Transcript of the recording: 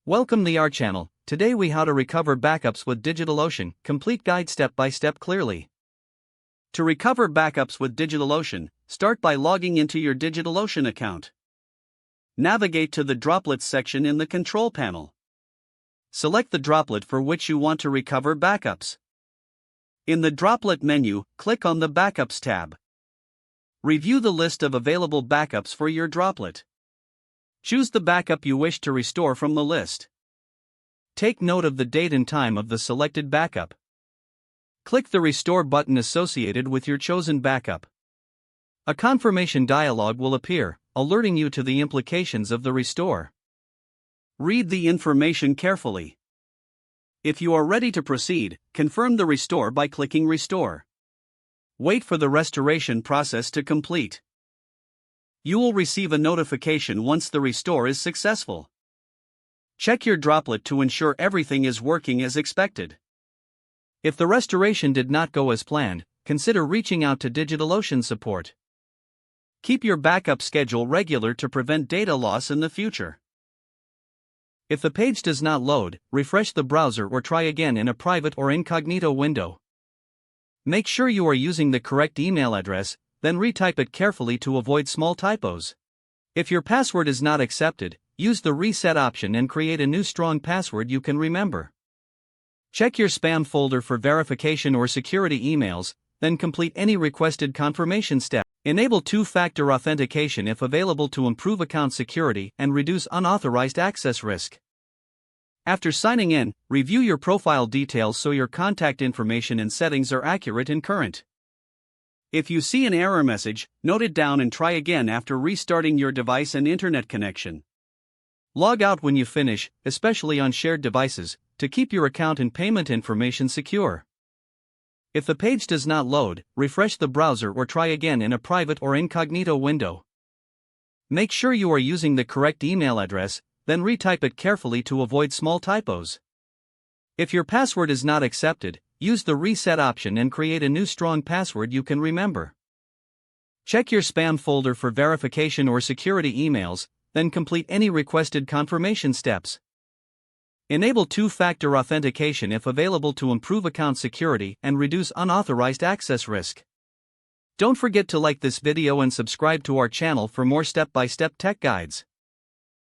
Welcome to our channel. Today we how to recover backups with DigitalOcean, complete guide step by step clearly. To recover backups with DigitalOcean, start by logging into your DigitalOcean account. Navigate to the Droplets section in the control panel. Select the droplet for which you want to recover backups. In the Droplet menu, click on the Backups tab. Review the list of available backups for your droplet. Choose the backup you wish to restore from the list. Take note of the date and time of the selected backup. Click the Restore button associated with your chosen backup. A confirmation dialog will appear, alerting you to the implications of the restore. Read the information carefully. If you are ready to proceed, confirm the restore by clicking Restore. Wait for the restoration process to complete. You will receive a notification once the restore is successful. Check your droplet to ensure everything is working as expected. If the restoration did not go as planned, consider reaching out to DigitalOcean support. Keep your backup schedule regular to prevent data loss in the future. If the page does not load, refresh the browser or try again in a private or incognito window. Make sure you are using the correct email address, then retype it carefully to avoid small typos. If your password is not accepted, use the reset option and create a new strong password you can remember. Check your spam folder for verification or security emails, then complete any requested confirmation step. Enable two-factor authentication if available to improve account security and reduce unauthorized access risk. After signing in, review your profile details so your contact information and settings are accurate and current. If you see an error message, note it down and try again after restarting your device and internet connection. Log out when you finish, especially on shared devices, to keep your account and payment information secure. If the page does not load, refresh the browser or try again in a private or incognito window. Make sure you are using the correct email address, then retype it carefully to avoid small typos. If your password is not accepted, use the reset option and create a new strong password you can remember. Check your spam folder for verification or security emails, then complete any requested confirmation steps. Enable two-factor authentication if available to improve account security and reduce unauthorized access risk. Don't forget to like this video and subscribe to our channel for more step-by-step tech guides.